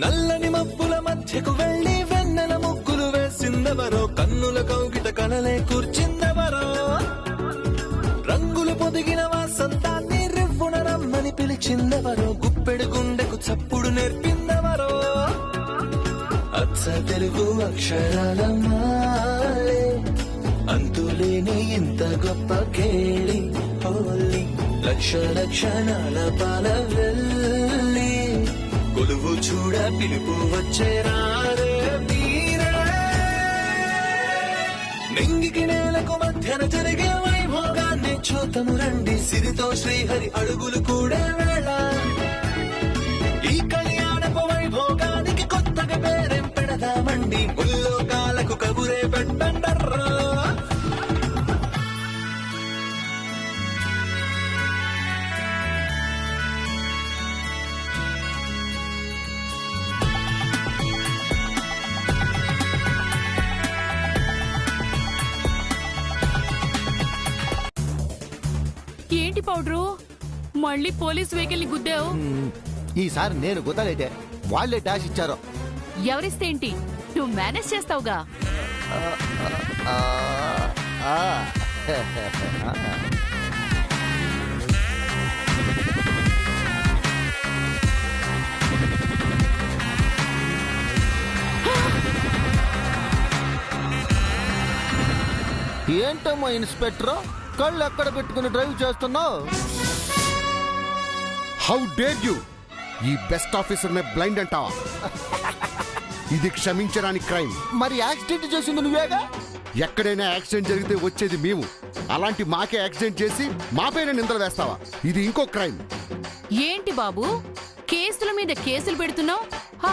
నల్లని మబ్బుల మధ్యకు వెళ్లి వెన్నెల ముగ్గులు వేసిందెవరో, కన్నుల కౌగిట కలలే కూర్చిందెవరో, రంగులు పొదిగిన వాసంతాన్ని రివ్వున రమ్మని పిలిచిందెవరో, గుప్పెడు గుండెకు చప్పుడు నేర్పిందెవరో, అచ్చ తెలుగు అక్షరాల మాలే అంతులేని ఇంత గొప్ప కేళి హోలీ, లక్ష లక్షణాల పాల వెళ్ళి కొలువు చూడ పిలుపు వచ్చేరారే మీరే, నింగికి నేలకు మధ్యన జరిగే వైభోగాన్ని చూతము రండి, సిరితో శ్రీహరి అడుగులు కూడా వేళ, ఈ కళ్యాణపు వైభోగానికి కొత్తగా పేరేం పెడదామండి, ముల్లోకాలకు కబురే పెట్టండర్రా. ఏంటి పౌడరు, మళ్ళీ పోలీస్ వెహికల్ ని గుద్దావు? ఈసారి నేను గుద్దలేదే, వాళ్ళే డాష్ ఇచ్చారు. ఎవరిస్తే ఏంటి, నువ్వు మేనేజ్ చేస్తావుగా. ఏంటమ్మా ఇన్స్పెక్టర్, కళ్ళు ఎక్కడ పెట్టుకుని డ్రైవ్ చేస్తున్నావు? How dare you! ఈ బెస్ట్ ఆఫీసర్ నే బ్లైండ్ అంటావా? ఇది క్షమించడానికి క్రైమ్. మరి యాక్సిడెంట్ చేసింది నువ్వేగా? ఎక్కడైనా యాక్సిడెంట్ జరిగితే వచ్చేది మేము, అలాంటి మాకే యాక్సిడెంట్ చేసి మాపైన నిందలు వేస్తావా? ఇది ఇంకో క్రైమ్. ఏంటి బాబు, కేసుల మీద కేసులు పెడుతున్నావు?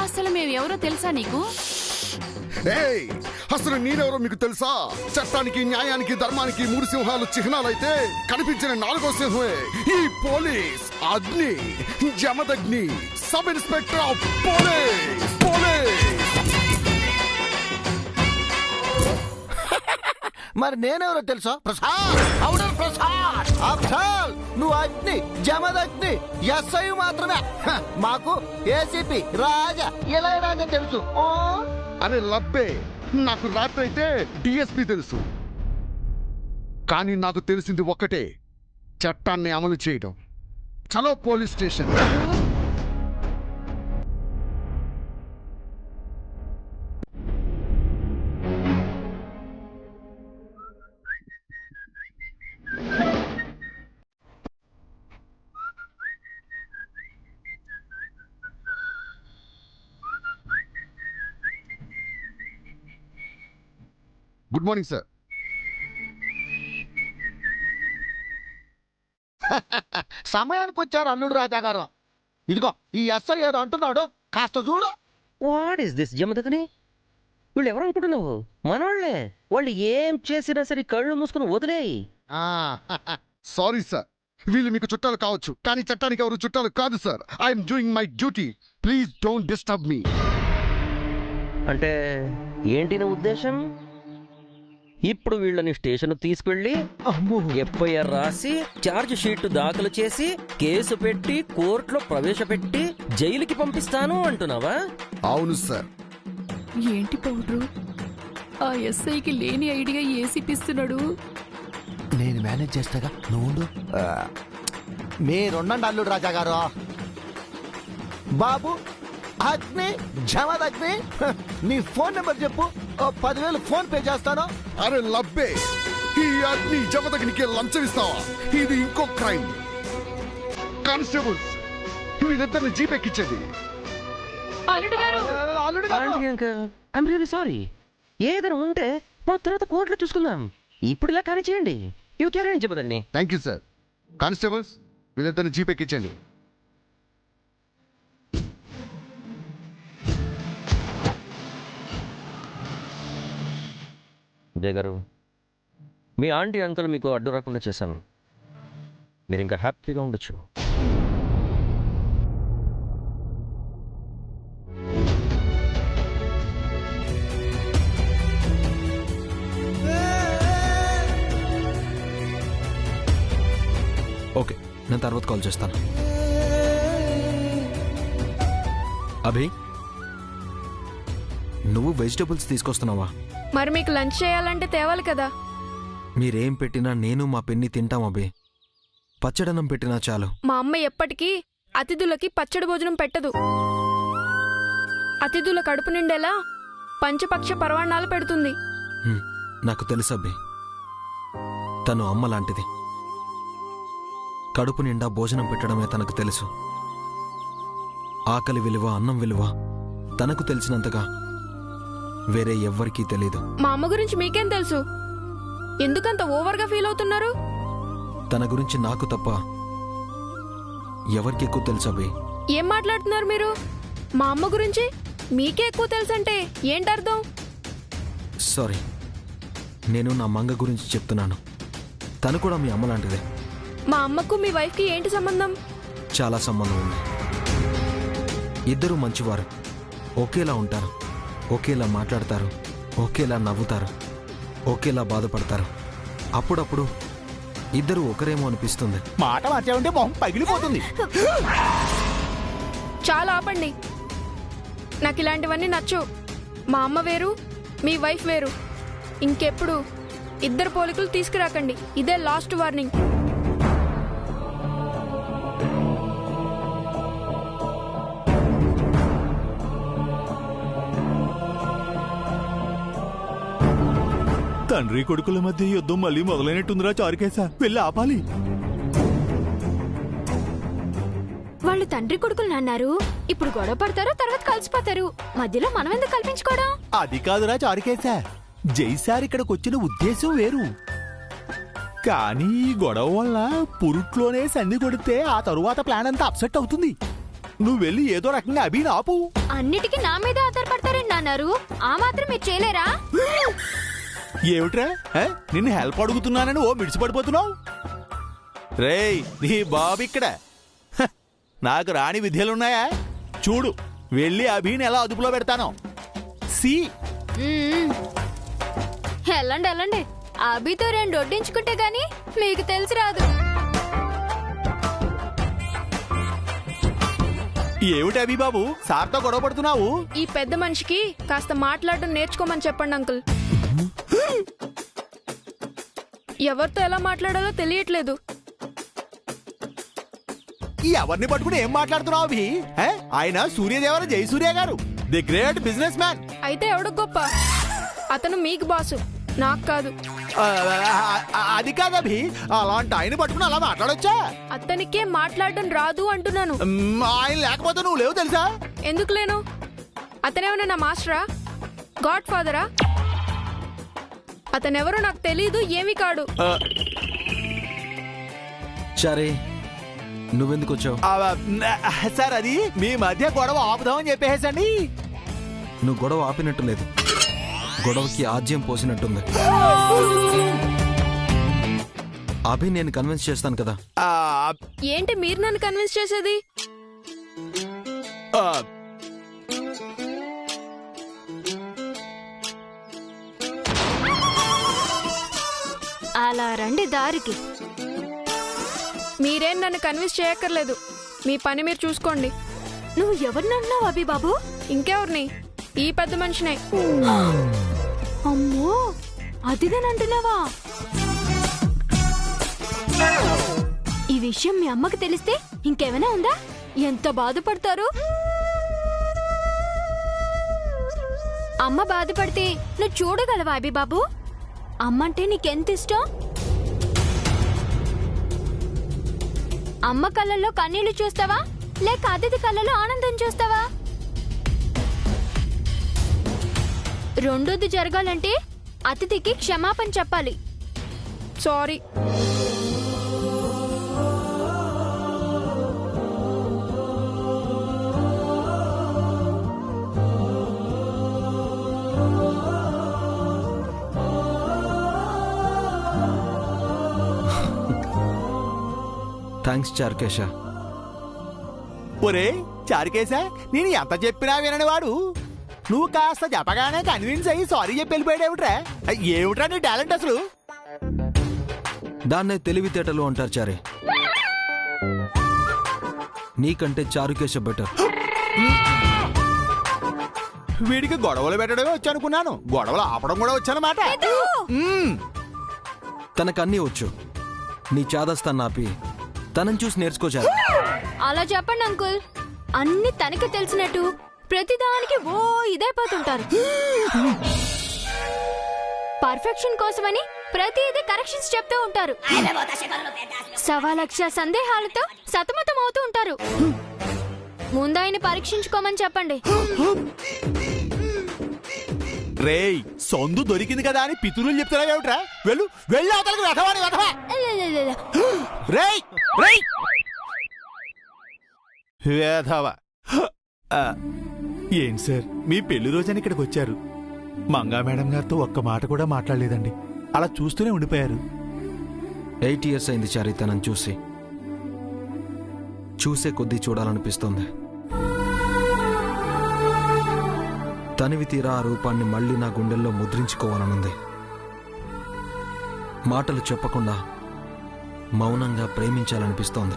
అసలు మేమెవరో తెలుసా నీకు? ఏయ్, అసలు నేనెవరో మీకు తెలుసా? చట్టానికి, న్యాయానికి, ధర్మానికి మూడు సింహాలు చిహ్నాలైతే కనిపించిన నాలుగో సింహమే ఈ పోలీస్. అగ్ని, Jamadagni, sub inspector of police. మరి నేనెవరో తెలుసా? ప్రసాద్. అవును ప్రసాద్. అఫ్జల్, నువ్వు అగ్ని, జమదగ్ని, ఎస్ఐ మాత్రమే. మాకు ఏసీపీ రాజా ఇళయరాజా తెలుసు. అరే లబ్బే, నాకు రాత్రి అయితే డిఎస్పీ తెలుసు, కానీ నాకు తెలిసింది ఒక్కటే, చట్టాన్ని అమలు చేయడం. చలో police station. Good morning sir. సమయానికి వచ్చారు అల్లుడు రాజా గారు. ఇదిగో ఈ ఎస్ఐ ఏదో అంటున్నాడు, కాస్త చూడు. What is this Jamadagni? వీళ్ళు ఎవరు అనుకుంటున్నావు? మనోళ్లే. వాళ్ళు ఏం చేసినా సరే కళ్ళు మూసుకుని వదిలేయి. సారీ సార్, వీళ్ళు మీకు చుట్టాలు కావచ్చు, కానీ చట్టానికి ఎవరు చుట్టాలు కాదు sir. I'm doing my duty, please don't disturb me. అంటే ఏంటి నా ఉద్దేశం? ఇప్పుడు వీళ్ళని స్టేషన్ తీసుకెళ్లి ఎఫ్ఐఆర్ రాసి ఛార్జ్ షీట్ దాఖలు చేసి కేసు పెట్టి కోర్టులో ప్రవేశపెట్టి జైలుకి పంపిస్తాను అంటున్నావా? అవును సార్. ఏంటి పౌడరు, ఆ ఎస్ఐకి లేని ఐడియా ఏసిపిస్తున్నాడు. నేను మేనేజ్ చేస్తాగా, నువ్వు మీరుండండి అల్లుడు రాజా గారు. బాబు అగ్ని, జమదగ్ని, నీ ఫోన్ నెంబర్ చెప్పు, 10,000 ఫోన్ పే చేస్తాను. అరే లబ్బే, ఈ అగ్ని జమదగ్నికి లంచం ఇస్తావా? ఇది ఇంకో క్రైమ్. కానిస్టేబుల్స్, వీళ్ళిద్దరిని జీప్ ఎక్కించండి. I'm really sorry. ఏదైనా ఉంటే మా తర్వాత కోర్టులో చూసుకుందాం. ఇప్పుడు ఇలా కానీ చేయండి. యూ క్యారీ చెప్పదండి. Thank you sir. కానిస్టేబుల్స్, వీళ్ళిద్దరిని జీప్ ఎక్కించండి. జయ్ గారు, మీ ఆంటీ అంకుల్ మీకు అడ్డు రాకుండా చేశాను. మీరు ఇంకా హ్యాపీగా ఉండొచ్చు. ఓకే, నేను తర్వాత కాల్ చేస్తాను. అభి, నువ్వు వెజిటబుల్స్ తీసుకొస్తున్నావా? మరి మీకు లంచ్ చేయాలంటే తేవాలి కదా. మీరేం పెట్టినా నేను మా పెన్ని తింటాం అబే. పచ్చడనం పెట్టినా చాలు. మా అమ్మ ఎప్పటికీ అతిథులకి పచ్చడి భోజనం పెట్టదు. అతిథుల కడుపు నిండేలా పంచపక్ష పరవాణాలు పెడుతుంది. నాకు తెలుసబ్బే, తను అమ్మ లాంటిది. కడుపు నిండా భోజనం పెట్టడమే తనకు తెలుసు. ఆకలి విలువ, అన్నం విలువ తనకు తెలిసినంతగా వేరే ఎవ్వరికీ తెలీదు. మా అమ్మ గురించి మీకేం తెలుసు? ఎందుకంత ఓవర్గా ఫీల్ అవుతున్నారు? తన గురించి నాకు తప్ప ఎవరికి ఎక్కువ తెలుసబ్బే. ఏం మాట్లాడుతున్నారు మీరు? మా అమ్మ గురించి మీకే ఎక్కువ తెలుసంటే ఏంటర్థం? సారీ, నేను నా మంగ గురించి చెప్తున్నాను. తను కూడా మీ అమ్మ లాంటిదే. మా అమ్మకు మీ వైఫ్కి ఏంటి సంబంధం? చాలా సంబంధం ఉంది. ఇద్దరూ మంచివారు. ఒకేలా ఉంటారు, ఒకేలా మాట్లాడతారు, ఒకేలా నవ్వుతారు, ఒకేలా బాధపడతారు. అప్పుడప్పుడు ఇద్దరు ఒకరేమో అనిపిస్తుంది. మాట మార్చావంటే మొహం పగిలిపోతుంది. చాలా ఆపండి. నాకు ఇలాంటివన్నీ నచ్చు. మా అమ్మ వేరు, మీ వైఫ్ వేరు. ఇంకెప్పుడు ఇద్దరు పోలికలు తీసుకురాకండి. ఇదే లాస్ట్ వార్నింగ్. తండ్రి కొడుకుల మధ్య యుద్ధం మళ్ళీ మొదలైనట్టుందిరా చారుకేశా. వెళ్ళి ఆపాలి. వాళ్ళు తండ్రి కొడుకులు అన్నారు. ఇప్పుడు గొడవ పడతారు, తర్వాత కలిసిపోతారు. మధ్యలో మనం ఎందుకు కల్పించుకోవడం? అది కాదురా చారుకేశా, జైసార్ ఇక్కడికి వచ్చిన ఉద్దేశం వేరు. కానీ ఈ గొడవ వల్ల పురుట్లోనే సంధి కొడితే ఆ తరువాత ప్లాన్ అంతా అప్సెట్ అవుతుంది. నువ్వు వెళ్ళి ఏదో రకంగా అభిని ఆపు. అన్నిటికీ నా మీద ఆధారపడతారండి అన్నారు. ఆ మాత్రం మీరు చేయలేరా? ఏమిట్రా, నిన్ను హెల్ప్ అడుగుతున్నానని ఓ మిడిచిపడిపోతున్నావు? రేయ్, నీ బాబు ఇక్కడ. నాకు రాని విద్యలున్నాయా? చూడు, వెళ్ళి అభిని ఎలా అదుపులో పెడతాను. సి వెళ్ళండి వెళ్ళండి. అభితో రెండు వడ్డించుకుంటే గాని మీకు తెలిసి రాదు. ఏమిటి అభి బాబు సార్తో గొడవ పడుతున్నావు? ఈ పెద్ద మనిషికి కాస్త మాట్లాడడం నేర్చుకోమని చెప్పండి అంకుల్. ఎవరితో ఎలా మాట్లాడాలో తెలియట్లేదు. ఎవరిని పట్టుకుని ఏం మాట్లాడుతున్నావు అభి? ఆయన సూర్యదేవర జయసూర్య గారు, ది గ్రేట్ బిజినెస్ మ్యాన్. అయితే ఎవడు గొప్ప? అతను మీకు బాసు, నాకు కాదు. అది కాదు అభి, అలాంటి ఆయన పట్టుకుని అలా మాట్లాడొచ్చా? అతనికే మాట్లాడడం రాదు అంటున్నాను. ఆయన లేకపోతే నువ్వు లేవు తెలుసా? ఎందుకు లేను? అతనేమన్నా నా మాస్టరా, గాడ్ ఫాదరా? అతనెవరో నాకు తెలీదు, ఏమీ కాడు. సరే, నువ్వెందుకు వచ్చావు? సార్, అది మీ మధ్య గొడవ ఆపుదామని చెప్పేసండి. నువ్వు గొడవ ఆపినట్టు లేదు, గొడవకి ఆజ్యం పోసినట్టుంది. అభి నేను కన్విన్స్ చేస్తాను కదా. ఏంటి మీరు నన్ను కన్విన్స్ చేసేది? అలా రండి దారికి. మీరేం నన్ను కన్విన్స్ చేయక్కర్లేదు. మీ పని మీరు చూసుకోండి. నువ్వు ఎవరిని అన్నావు అభి బాబు? ఇంకెవరిని? ఈ పెద్ద మనిషినే. అమ్మో, అదిగానంటున్నావా? ఈ విషయం మీ అమ్మకి తెలిస్తే ఇంకేమైనా ఉందా? ఎంత బాధపడతారు? అమ్మ బాధపడితే నువ్వు చూడగలవా అభి బాబు? అమ్మంటే నీకెంత ఇష్టం? అమ్మ కళ్ళల్లో కన్నీళ్లు చూస్తావా, లేక అతిథి కళ్ళలో ఆనందం చూస్తావా? రెండోది జరగాలంటే అతిథికి క్షమాపణ చెప్పాలి. సారీ. థ్యాంక్స్ చారుకేశ. ఒరే చారుకేశా, నేను ఎంత చెప్పినా వినని వాడు నువ్వు కాస్త చెప్పగానే కన్విన్స్ అయ్యి సారీ చెప్పి వెళ్ళిపోయాడేమిట్రా? ఏమిట్రా నీ టాలెంట్ అసలు? దాన్నే తెలివితేటలు అంటారు చారే. నీకంటే చారుకేశ బెటర్. వీడికి గొడవలు పెట్టడమే వచ్చి అనుకున్నాను, గొడవలు ఆపడం కూడా వచ్చానమాట. తనకన్నీ వచ్చు. నీ చాదస్తాన్ని ఆపి తనని చూసి నేర్చుకోచారు. అలా చెప్పండి అంకుల్. అన్ని తనకి తెలిసినట్టు ప్రతిదానికి ఓ ఇదైపోతుంటారు. పర్ఫెక్షన్ కోసమని ప్రతిదీ కరెక్షన్స్ చెప్తూ ఉంటారు. 1,00,000 సందేహాలతో సతమతం అవుతూ ఉంటారు. ముందాయన పరీక్షించుకోమని చెప్పండి. రేయ్, సొందు దొరికింది కదా అని పితురులు చెప్తారా ఏమిట్రా? వెళ్ళు వెళ్ళి అవతలకి వెధవాని వెధవా. రేయ్ రేయ్ వేధవా. ఏం సార్, మీ పెళ్లి రోజని ఇక్కడికి వచ్చారు, మంగా మేడం గారితో ఒక్క మాట కూడా మాట్లాడలేదండి, అలా చూస్తూనే ఉండిపోయారు. 8 years అయింది చారి తనని చూసే కొద్దీ చూడాలనిపిస్తోంది. తనివి తీరా ఆ రూపాన్ని మళ్ళీ నా గుండెల్లో ముద్రించుకోవాలనుంది. మాటలు చెప్పకుండా మౌనంగా ప్రేమించాలనిపిస్తోంది.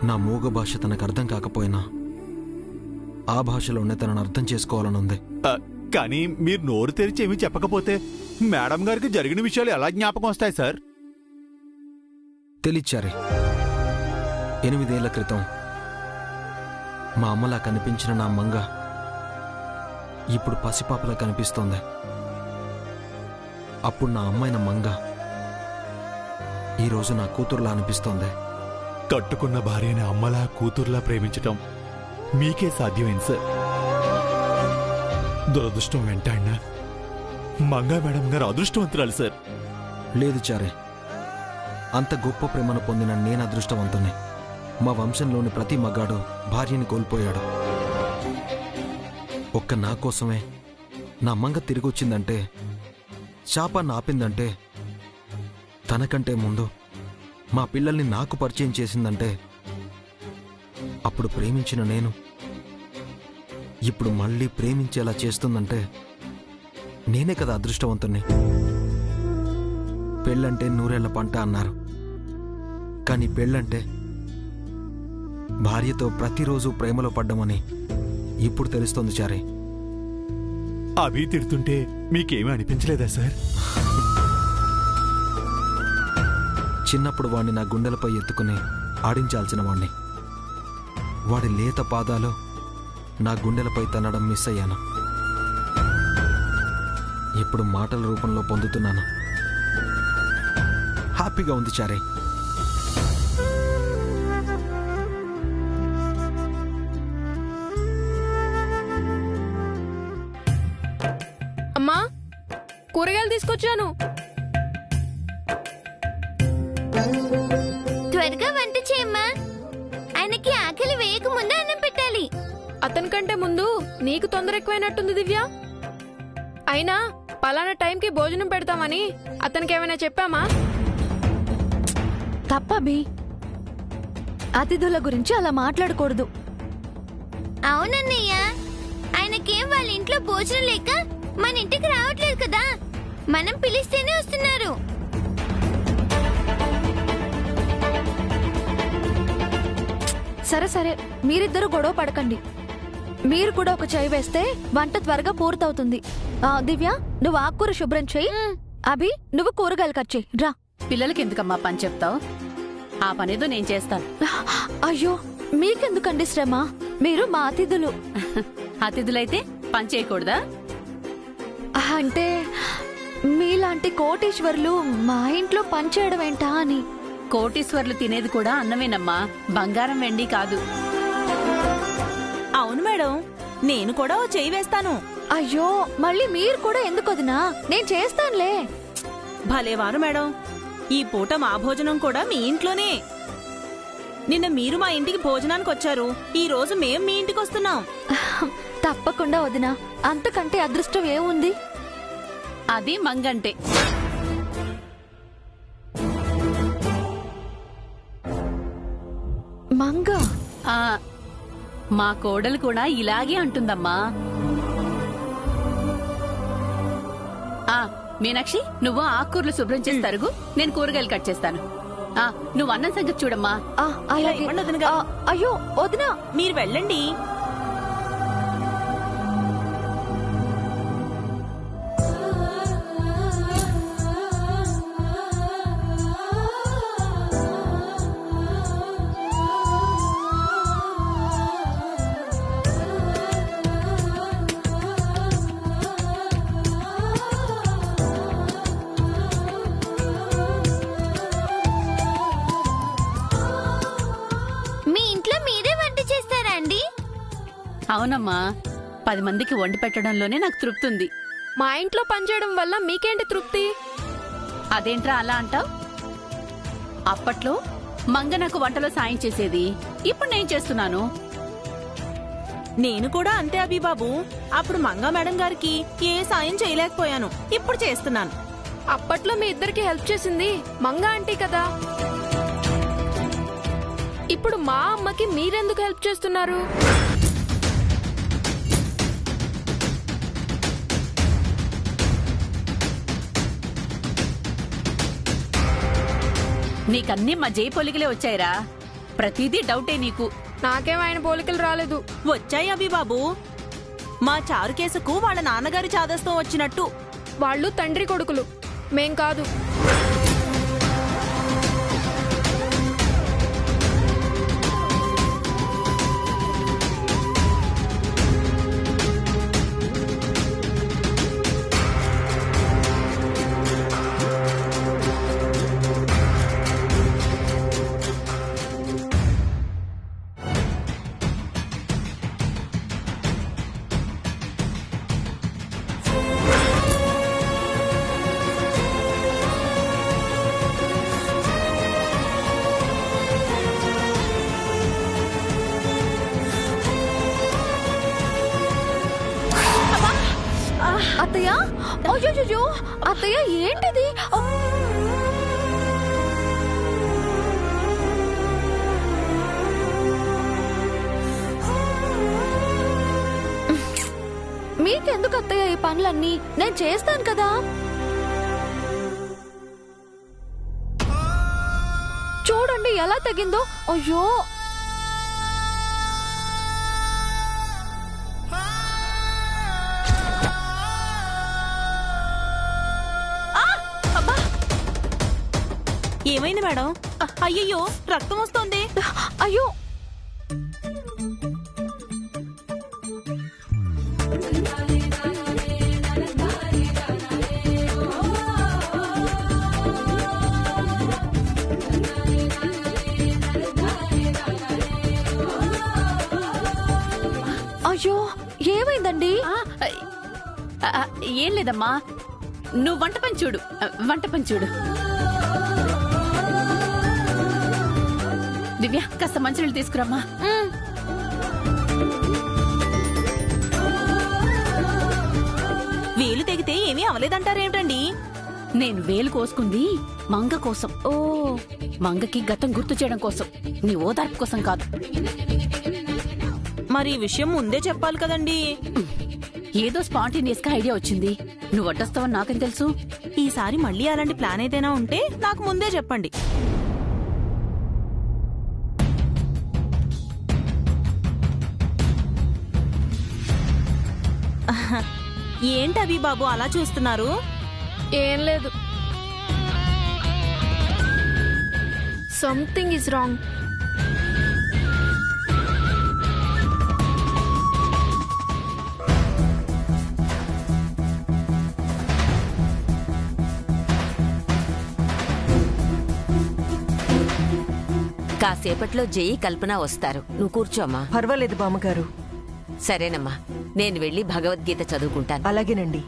నా మూగ భాష తనకు అర్థం కాకపోయినా ఆ భాషలోనే తనను అర్థం చేసుకోవాలనుంది. కానీ మీరు నోరు తెరిచి ఏమీ చెప్పకపోతే మేడం గారికి జరిగిన విషయాలు ఎలా జ్ఞాపకం వస్తాయి సార్? తెలిచారి, 8 ఏళ్ల క్రితం మా అమ్మలా కనిపించిన నా మంగ ఇప్పుడు పసిపాపలా కనిపిస్తోంది. అప్పుడు నా అమ్మైన మంగ ఈరోజు నా కూతురులా అనిపిస్తోంది. కట్టుకున్న భార్యని అమ్మలా కూతుర్లా ప్రేమించటం మీకే సాధ్యమైంది సార్. దురదృష్టం వెంటాడినా మంగా మేడం గారు అదృష్టవంతురాలు సార్. లేదు చారే, అంత గొప్ప ప్రేమను పొందిన నేను అదృష్టవంతుని. మా వంశంలోని ప్రతి మగాడు భార్యని కోల్పోయాడు. ఒక్క నా కోసమే నా మంగ తిరిగొచ్చిందంటే, శాపాన్ని ఆపిందంటే, తనకంటే ముందు మా పిల్లల్ని నాకు పరిచయం చేసిందంటే, అప్పుడు ప్రేమించిన నేను ఇప్పుడు మళ్ళీ ప్రేమించేలా చేస్తుందంటే నేనే కదా అదృష్టవంతుణ్ణి. పెళ్ళంటే 100 ఏళ్ల పంట అన్నారు, కానీ పెళ్ళంటే భార్యతో ప్రతిరోజు ప్రేమలో పడ్డమని ఇప్పుడు తెలుస్తోంది చారే. అభి తిడుతుంటే మీకేమీ అనిపించలేదా సార్? చిన్నప్పుడు వాణ్ణి నా గుండెలపై ఎత్తుకుని ఆడించాల్సిన వాణ్ణి. వాడి లేత పాదాలు నా గుండెలపై తన్నడం మిస్ అయ్యాను. ఇప్పుడు మాటల రూపంలో పొందుతున్నాను. హ్యాపీగా ఉంది చారే. అమ్మా, కూరగాయలు తీసుకొచ్చాను. త్వరగా వంట చేయమ్మా. ఆయనకి ఆకలి వేయక ముందే అన్నం పెట్టాలి. అతనికంటే ముందు నీకు తొందర ఎక్కువైనట్టుంది దివ్య. అయినా పలానా టైంకి భోజనం పెడతామని అతనికి ఏమైనా చెప్పామా? తప్పబి, అతిథుల గురించి అలా మాట్లాడకూడదు. అవునన్నయ్య, ఆయనకేం వాళ్ళ ఇంట్లో భోజనం లేక మన ఇంటికి రావట్లేదు కదా, మనం పిలిస్తేనే వస్తున్నారు. సరే సరే, మీరిద్దరూ గొడవ పడకండి. మీరు కూడా ఒక చేయి వేస్తే వంట త్వరగా పూర్తవుతుంది. దివ్య, నువ్వు ఆకుకూర శుభ్రం చెయ్యి. అభి, నువ్వు కూరగాయలు కట్ చెయ్యి. రా. పిల్లలకి ఎందుకమ్మా పని చెప్తావు? ఆ పనేదో నేను చేస్తాను. అయ్యో, మీకెందుకండి శ్రమ? మీరు మా అతిథులు. అతిథులైతే పని చేయకూడదా? అంటే మీలాంటి కోటీశ్వరులు మా ఇంట్లో పనిచేయడం ఏంటా అని. కోటీశ్వర్లు తినేది కూడా అన్నమేనమ్మా, బంగారం వెండి కాదు. అవును మేడం, నేను కూడా ఓ చెయ్యి వేస్తాను. అయ్యో, మళ్ళీ మీరు కూడా ఎందుకు వదినా? నేను చేస్తానులే. భలేవారు మేడం, ఈ పూట మా భోజనం కూడా మీ ఇంట్లోనే. నిన్న మీరు మా ఇంటికి భోజనానికి వచ్చారు, ఈ రోజు మేం మీ ఇంటికి వస్తున్నాం. తప్పకుండా వదినా, అంతకంటే అదృష్టం ఏముంది? అది మంగంటే. మంగ? మా కోడలు కూడా ఇలాగే అంటుందమ్మా. మీనాక్షి, నువ్వు ఆకుకూరలు శుభ్రం చేసి తరుగు, నేను కూరగాయలు కట్ చేస్తాను. నువ్వు అన్నం సంగతి చూడమ్మా. అయ్యో వదినా, మీరు వెళ్ళండి. అవునమ్మా 10 మందికి వండి పెట్టడంలోనే నాకు తృప్తి ఉంది. మా ఇంట్లో పనిచేయడం వల్ల మీకేంటి తృప్తి? అదేంట్రా అలా అంటావ్? అప్పట్లో మంగ నాకు వంటలో సాయం చేసేది, ఇప్పుడు నేను చేస్తున్నాను. నేను కూడా అంతే అభిబాబు. అప్పుడు మంగా మేడం గారికి ఏ సాయం చేయలేకపోయాను, ఇప్పుడు చేస్తున్నాను. అప్పట్లో మీ ఇద్దరికి హెల్ప్ చేసింది మంగా ఆంటీ కదా. ఇప్పుడు మా అమ్మకి మీరెందుకు హెల్ప్ చేస్తున్నారు? నీకన్నీ మా జై పొలికలే వచ్చాయిరా. ప్రతిదీ డౌటే నీకు. నాకేం ఆయన పోలికలు రాలేదు. వచ్చాయి అభిబాబు. మా చారు కేసుకు వాళ్ళ నాన్నగారి చాదస్తం వచ్చినట్టు. వాళ్ళు తండ్రి కొడుకులు, మేం కాదు. అత్తయ్య, అయ్యో అత్తయ్య ఏంటిది? మీకెందుకు అత్తయ్య ఈ పనులన్నీ? నేను చేస్తాను కదా. చూడండి ఎలా తగిందో. అయ్యో ఏమైంది మేడం? అయ్యయ్యో, రక్తం వస్తోంది. అయ్యో అయ్యో ఏమైందండి? ఏం లేదమ్మా, నువ్వు వంట పని చూడు, వంట పని చూడు. దివ్య, కాస్త మంచినీళ్ళు తీసుకురమ్మా. వేలు తెగితే ఏమీ అవలేదంటారేమిటండి? నేను వేలు కోసుకుంది మంగ కోసం. ఓ, మంగకి గతం గుర్తు చేయడం కోసం, నీ ఓదార్పు కోసం కాదు. మరి ఈ విషయం ముందే చెప్పాలి కదండి. ఏదో స్పాంటేనియస్ గా ఐడియా వచ్చింది. నువ్వు వడ్డొస్తావని నాకేం తెలుసు? ఈసారి మళ్ళీ అలాంటి ప్లాన్ ఏదైనా ఉంటే నాకు ముందే చెప్పండి. ఏంటి అభిబాబు అలా చూస్తున్నారు? ఏం లేదు. Something is wrong. కాసేపట్లో జయి, కల్పన వస్తారు. నువ్వు కూర్చోమ్మా. పర్వాలేదు బామ్మగారు. సరేనమ్మా, నేను వెళ్ళి భగవద్గీత చదువుకుంటాను. అలాగేనండి.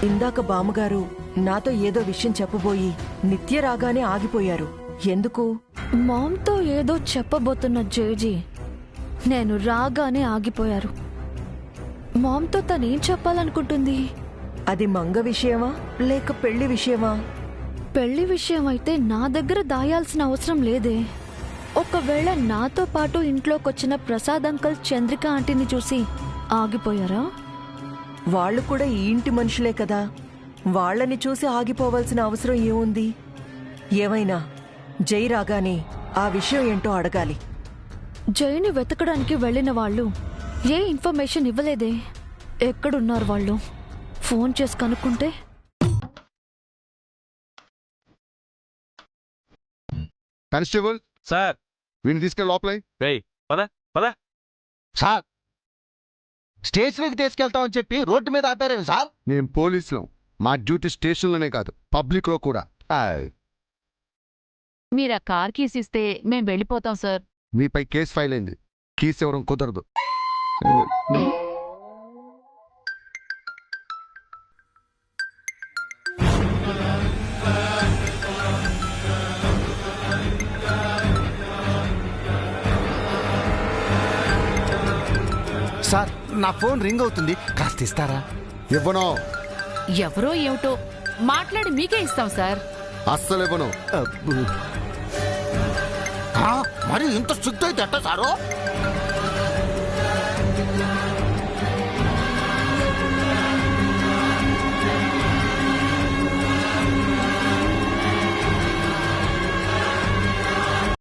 ఇందాక బామ్మగారు నాతో ఏదో విషయం చెప్పబోయి నిత్య రాగానే ఆగిపోయారు. ఎందుకు? మామ్తో ఏదో చెప్పబోతున్న జేజీ నేను రాగానే ఆగిపోయారు. మామ్తో తనేం చెప్పాలనుకుంటుంది? అది మంగ విషయమా లేక పెళ్లి విషయమా? పెళ్లి విషయం అయితే నా దగ్గర దాయాల్సిన అవసరం లేదే. ఒకవేళ నాతో పాటు ఇంట్లోకొచ్చిన ప్రసాద్ అంకల్, చంద్రిక ఆంటీని చూసి ఆగిపోయారా? వాళ్ళు కూడా ఈ ఇంటి మనుషులే కదా, వాళ్ళని చూసి ఆగిపోవాల్సిన అవసరం ఏముంది? ఏమైనా జై రాగానే ఆ విషయం ఏంటో అడగాలి. జైని వెతకడానికి వెళ్ళిన వాళ్ళు ఏ ఇన్ఫర్మేషన్ ఇవ్వలేదే. ఎక్కడున్నారు వాళ్ళు? ఫోన్ చేసి కనుక్కుంటే. కానిస్టేబుల్ సార్, వీడిని తీసుకెళ్ళి లోపలే. పద పద. సార్, స్టేషన్కి తీసుకెళ్తామని చెప్పి రోడ్డు మీద ఆపారేమి సార్? నేను పోలీసులు. మా డ్యూటీ స్టేషన్లోనే కాదు, పబ్లిక్లో కూడా. మీరు ఆ కార్ కీస్ ఇస్తే మేం వెళ్ళిపోతాం సార్. మీపై కేసు ఫైల్ అయింది. కీస్ ఇవ్వడం కుదరదు. సార్, నా ఫోన్ రింగ్ అవుతుంది, కాస్త ఇస్తారా? ఇవ్వను. ఎవరో ఏమిటో మాట్లాడి మీకే ఇస్తాం సార్. అస్సలు ఇవ్వను. మరి ఇంత స్ట్రిక్ట్ అయితే ఎట్టా సారు?